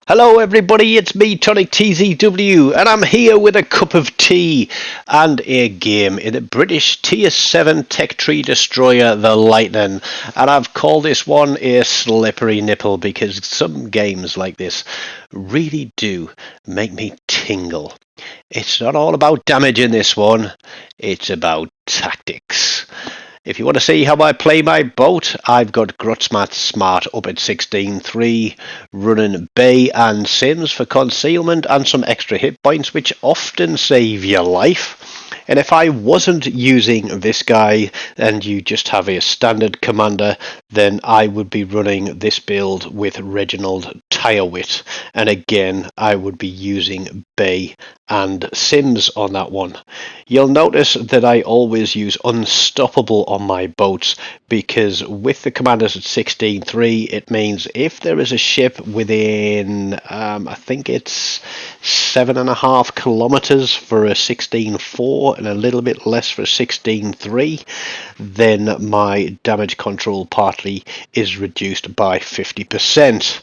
Hello everybody, it's me, TONIK TZW, and I'm here with a cup of tea and a game in the British Tier 7 Tech Tree Destroyer, the Lightning. And I've called this one a slippery nipple because some games like this really do make me tingle. It's not all about damage in this one, it's about tactics. If you want to see how I play my boat, I've got Grutzmat Smart up at 16.3, running Bay and Sims for concealment and some extra hit points, which often save your life. And if I wasn't using this guy and you just have a standard commander, then I would be running this build with Reginald Tirewit. And again, I would be using Bay and Sims on that one. You'll notice that I always use Unstoppable on my boats because with the commanders at 16.3, it means if there is a ship within, I think it's 7.5 kilometers for a 16.4 and a little bit less for a 16.3, then my damage control partly is reduced by 50%.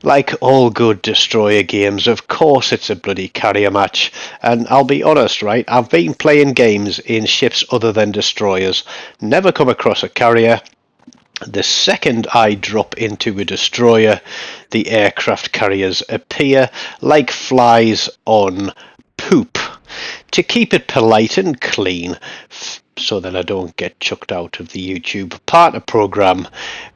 Like all good destroyer games, of course it's a bloody carrier match, and I'll be honest, right, I've been playing games in ships other than destroyers, never come across a carrier. The second I drop into a destroyer, the aircraft carriers appear like flies on poop. To keep it polite and clean, so that I don't get chucked out of the YouTube partner program,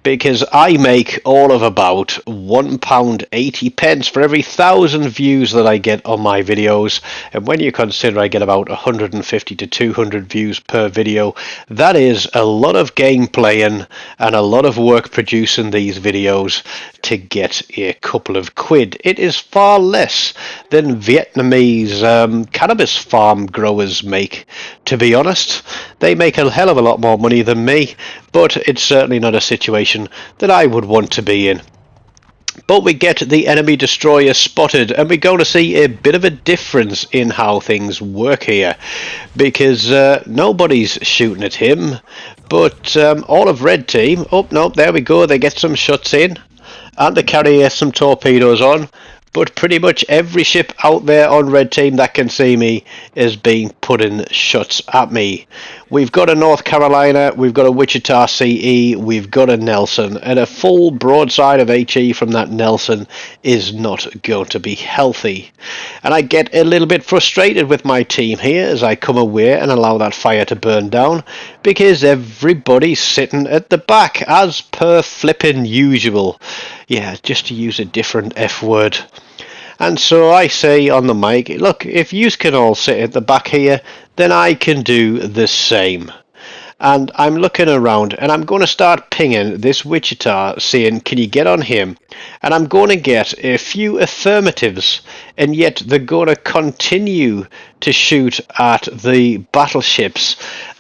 because I make all of about £1.80 for every 1,000 views that I get on my videos, and when you consider I get about 150 to 200 views per video, that is a lot of game playing and a lot of work producing these videos to get a couple of quid. It is far less than Vietnamese cannabis farm growers make, to be honest. They make a hell of a lot more money than me, but it's certainly not a situation that I would want to be in. But we get the enemy destroyer spotted, and we're going to see a bit of a difference in how things work here, because nobody's shooting at him, but all of red team, oh no, there we go, they get some shots in, and the carrier some torpedoes on. But pretty much every ship out there on red team that can see me is being putting shots at me. We've got a North Carolina, we've got a Wichita CE, we've got a Nelson, and a full broadside of HE from that Nelson is not going to be healthy. And I get a little bit frustrated with my team here as I come away and allow that fire to burn down, because everybody's sitting at the back as per flipping usual. Yeah, just to use a different F word. And so I say on the mic, look, if you can all sit at the back here, then I can do the same. And I'm looking around and I'm going to start pinging this Wichita, saying, can you get on him? And I'm going to get a few affirmatives, and yet they're going to continue to shoot at the battleships.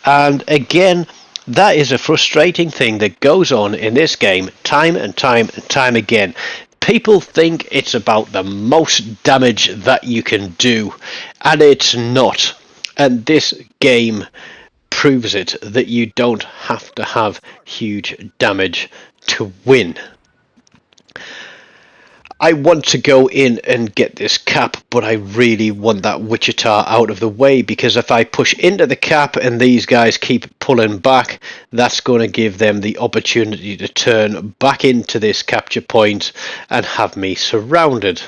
And again, that is a frustrating thing that goes on in this game time and time and time again. People think it's about the most damage that you can do, and it's not. And this game proves it, that you don't have to have huge damage to win. I want to go in and get this cap, but I really want that Wichita out of the way, because if I push into the cap and these guys keep pulling back, that's going to give them the opportunity to turn back into this capture point and have me surrounded.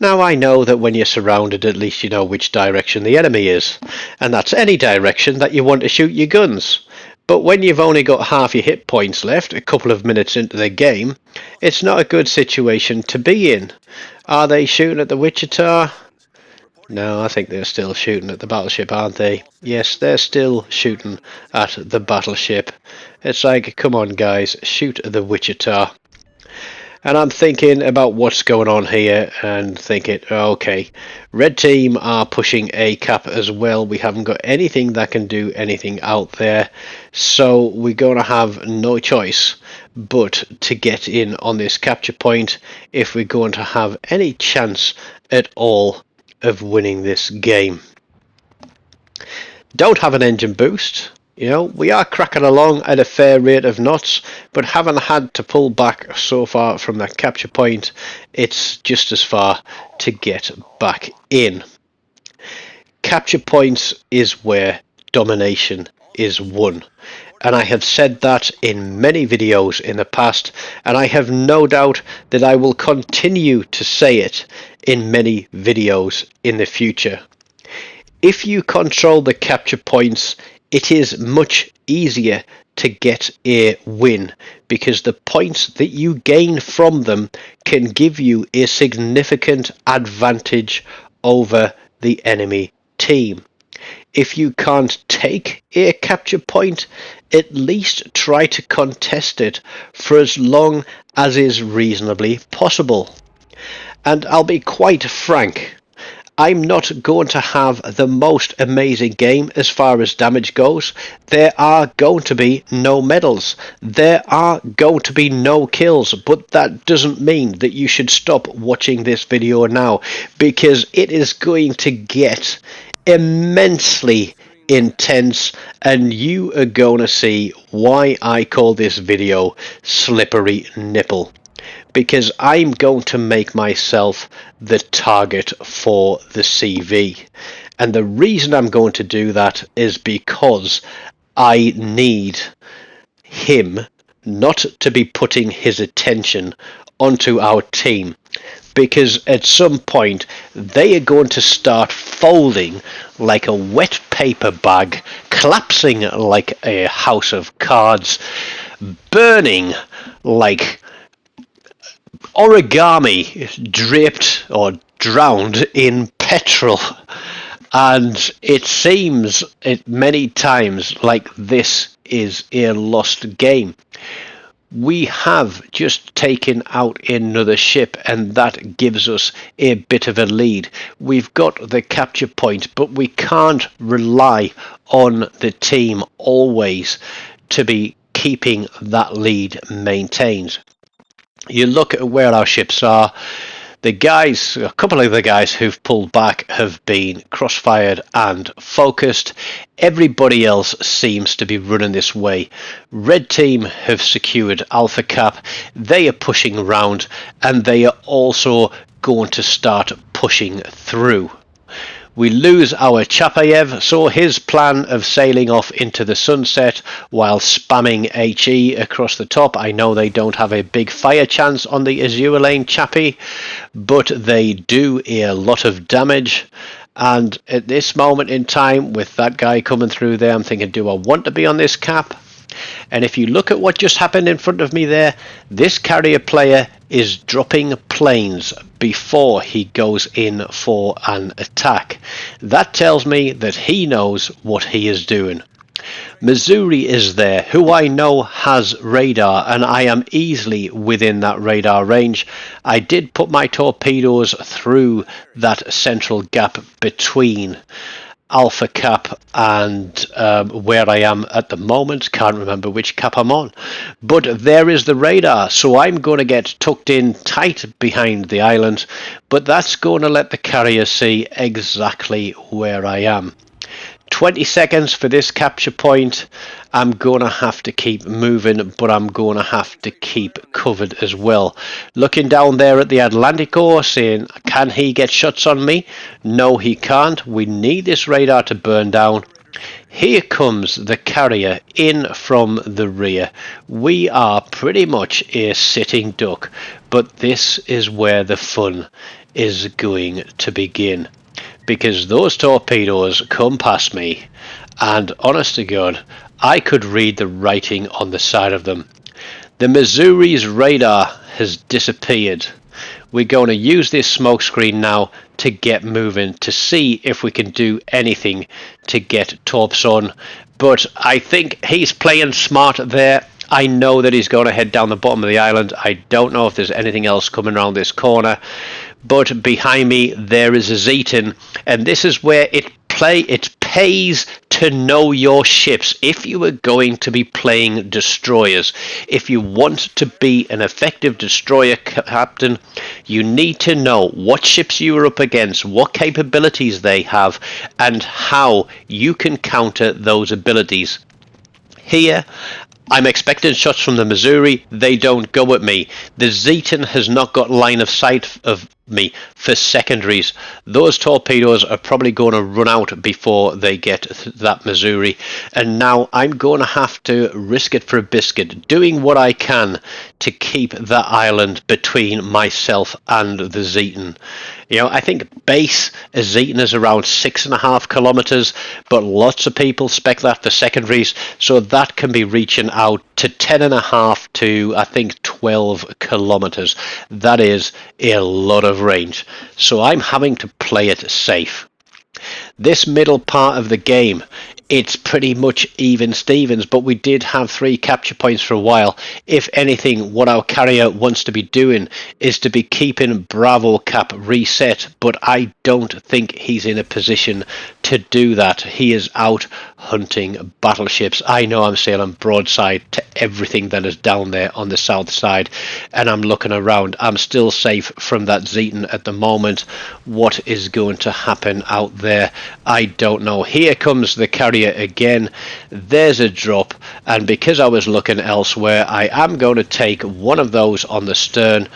Now I know that when you're surrounded, at least you know which direction the enemy is, and that's any direction that you want to shoot your guns. But when you've only got half your hit points left, a couple of minutes into the game, it's not a good situation to be in. Are they shooting at the Wichita? No, I think they're still shooting at the battleship, aren't they? Yes, they're still shooting at the battleship. It's like, come on guys, shoot at the Wichita. And I'm thinking about what's going on here and thinking, okay, red team are pushing a cap as well. We haven't got anything that can do anything out there. So we're going to have no choice but to get in on this capture point if we're going to have any chance at all of winning this game. Don't have an engine boost. You know, we are cracking along at a fair rate of knots, but haven't had to pull back so far from that capture point. It's just as far to get back in. Capture points is where domination is won. And I have said that in many videos in the past, and I have no doubt that I will continue to say it in many videos in the future. If you control the capture points, it is much easier to get a win because the points that you gain from them can give you a significant advantage over the enemy team. If you can't take a capture point, at least try to contest it for as long as is reasonably possible. And I'll be quite frank, I'm not going to have the most amazing game as far as damage goes. There are going to be no medals. There are going to be no kills, but that doesn't mean that you should stop watching this video now, because it is going to get immensely intense, and you are going to see why I call this video Slippery Nipple. Because I'm going to make myself the target for the CV. And the reason I'm going to do that is because I need him not to be putting his attention onto our team. Because at some point they are going to start folding like a wet paper bag, collapsing like a house of cards, burning like origami draped or drowned in petrol. And it seems many times like this is a lost game. We have just taken out another ship, and that gives us a bit of a lead. We've got the capture point, but we can't rely on the team always to be keeping that lead maintained. You look at where our ships are. The guys, a couple of the guys who've pulled back have been crossfired and focused. Everybody else seems to be running this way. Red team have secured Alpha Cap. They are pushing around, and they are also going to start pushing through. We lose our Chapayev, so his plan of sailing off into the sunset while spamming HE across the top. I know they don't have a big fire chance on the Azure lane Chappie, but they do a lot of damage. And at this moment in time, with that guy coming through there, I'm thinking, do I want to be on this cap? And if you look at what just happened in front of me there, this carrier player is dropping planes before he goes in for an attack. That tells me that he knows what he is doing. Missouri is there, who I know has radar, and I am easily within that radar range. I did put my torpedoes through that central gap between Alpha Cap and where I am at the moment. Can't remember which cap I'm on, but there is the radar, so I'm going to get tucked in tight behind the island, but that's going to let the carrier see exactly where I am. 20 seconds for this capture point. I'm going to have to keep moving, but I'm going to have to keep covered as well. Looking down there at the Atlantico, saying, can he get shots on me? No, he can't. We need this radar to burn down. Here comes the carrier in from the rear. We are pretty much a sitting duck, but this is where the fun is going to begin. Because those torpedoes come past me, and honest to God, I could read the writing on the side of them. The Missouri's radar has disappeared. We're going to use this smoke screen now to get moving, to see if we can do anything to get torps on. But I think he's playing smart there. I know that he's going to head down the bottom of the island. I don't know if there's anything else coming around this corner. But behind me there is a Zeton, and this is where it pays to know your ships. If you are going to be playing destroyers, if you want to be an effective destroyer captain, you need to know what ships you are up against, what capabilities they have, and how you can counter those abilities. Here, I'm expecting shots from the Missouri. They don't go at me. The Zeton has not got line of sight of me for secondaries. Those torpedoes are probably going to run out before they get that Missouri. And now I'm going to have to risk it for a biscuit, doing what I can to keep that island between myself and the Zeton. You know, I think base a Zeton is around 6.5 kilometers, but lots of people spec that for secondaries, so that can be reaching out to 10.5 to I think 12 kilometers. That is a lot of range, so I'm having to play it safe. This middle part of the game, it's pretty much even Stevens, but we did have 3 capture points for a while. If anything, what our carrier wants to be doing is to be keeping Bravo cap reset, but I don't think he's in a position to do that. He is out hunting battleships. I know I'm sailing broadside to everything that is down there on the south side, and I'm looking around. I'm still safe from that Zeton at the moment. What is going to happen out there? I don't know. Here comes the carrier again. There's a drop, and because I was looking elsewhere, I am going to take one of those on the stern,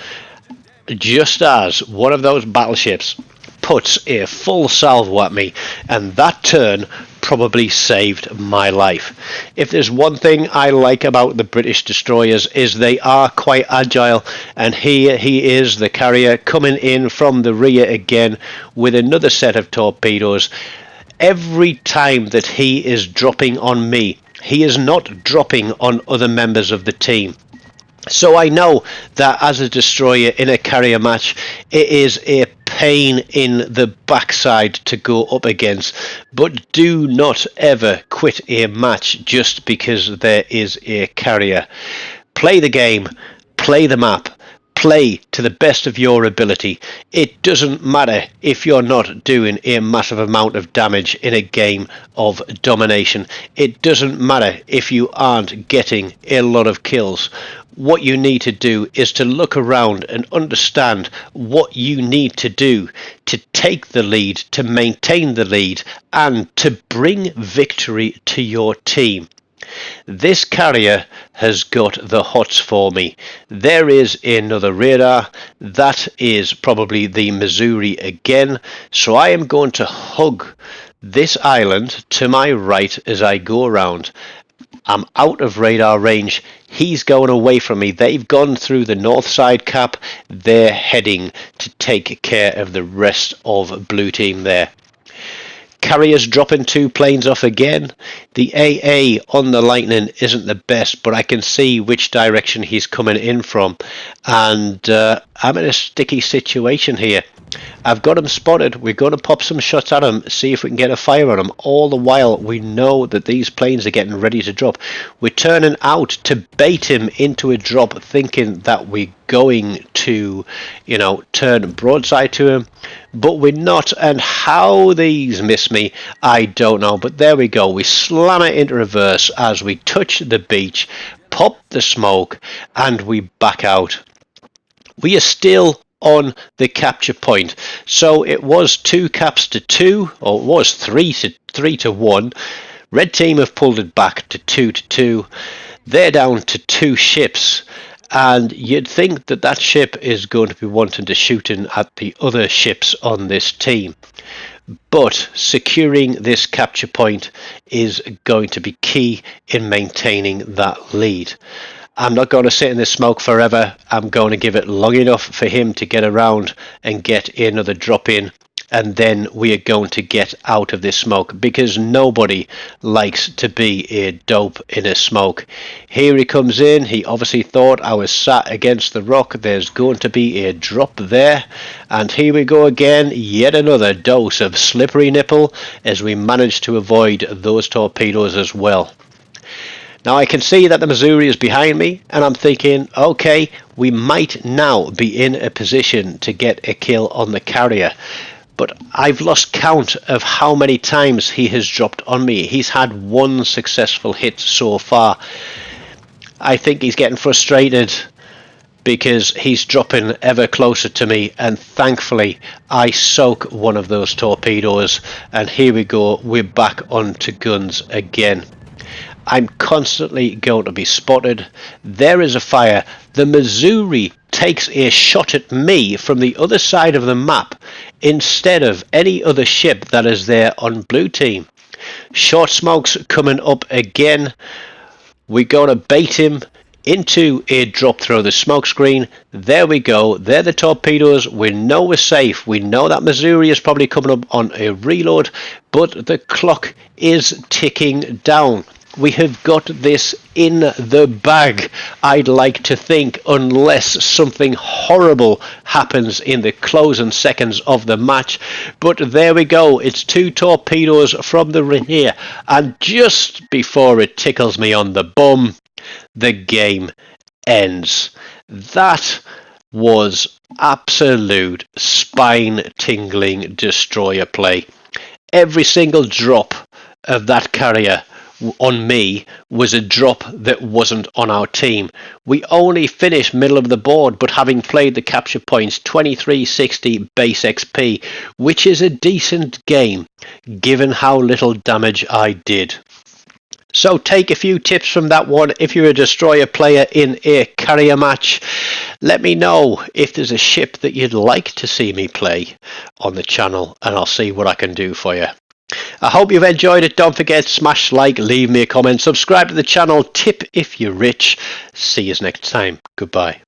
just as one of those battleships puts a full salvo at me, and that turn probably saved my life. If there's one thing I like about the British destroyers, is they are quite agile, and here he is, the carrier, coming in from the rear again with another set of torpedoes. Every time that he is dropping on me, he is not dropping on other members of the team. So I know that as a destroyer in a carrier match, it is a pain in the backside to go up against, but do not ever quit a match just because there is a carrier. Play the game, play the map, play to the best of your ability. It doesn't matter if you're not doing a massive amount of damage in a game of domination. It doesn't matter if you aren't getting a lot of kills. What you need to do is to look around and understand what you need to do to take the lead, to maintain the lead, and to bring victory to your team. This carrier has got the hots for me. There is another radar. That is probably the Missouri again. So I am going to hug this island to my right as I go around. I'm out of radar range. He's going away from me. They've gone through the north side cap. They're heading to take care of the rest of blue team there. Carriers dropping 2 planes off again. The AA on the Lightning isn't the best, but I can see which direction he's coming in from, and I'm in a sticky situation here. I've got him spotted. We're going to pop some shots at him, see if we can get a fire on him. All the while we know that these planes are getting ready to drop. We're turning out to bait him into a drop, thinking that we're going to, you know, turn broadside to him, but we're not. And how these miss me, I don't know, but there we go. We slam it into reverse as we touch the beach, pop the smoke, and we back out. We are still on the capture point, so it was 2 caps to 2, or it was 3 to 1. Red team have pulled it back to 2 to 2. They're down to 2 ships, and you'd think that that ship is going to be wanting to shoot in at the other ships on this team, but securing this capture point is going to be key in maintaining that lead. I'm not going to sit in this smoke forever. I'm going to give it long enough for him to get around and get another drop in, and then we are going to get out of this smoke, because nobody likes to be a dope in a smoke. Here he comes in. He obviously thought I was sat against the rock. There's going to be a drop there, and here we go again. Yet another dose of slippery nipple as we manage to avoid those torpedoes as well. Now I can see that the Missouri is behind me, and I'm thinking, okay, we might now be in a position to get a kill on the carrier. But I've lost count of how many times he has dropped on me. He's had 1 successful hit so far. I think he's getting frustrated because he's dropping ever closer to me, and thankfully I soak one of those torpedoes, and here we go, we're back onto guns again. I'm constantly going to be spotted. There is a fire. The Missouri takes a shot at me from the other side of the map instead of any other ship that is there on blue team. Short smokes coming up again. We're going to bait him into a drop through the smoke screen. There we go. They're the torpedoes. We know we're safe. We know that Missouri is probably coming up on a reload, but the clock is ticking down. We have got this in the bag, I'd like to think, unless something horrible happens in the closing seconds of the match. But there we go. It's 2 torpedoes from the rear, and just before it tickles me on the bum, the game ends. That was absolute spine-tingling destroyer play. Every single drop of that carrier on me was a drop that wasn't on our team. We only finished middle of the board, but having played the capture points 2360 base XP, which is a decent game given how little damage I did. So take a few tips from that one. If you're a destroyer player in a carrier match, let me know if there's a ship that you'd like to see me play on the channel, and I'll see what I can do for you. I hope you've enjoyed it. Don't forget, smash like, leave me a comment, subscribe to the channel, tip if you're rich. See you next time. Goodbye.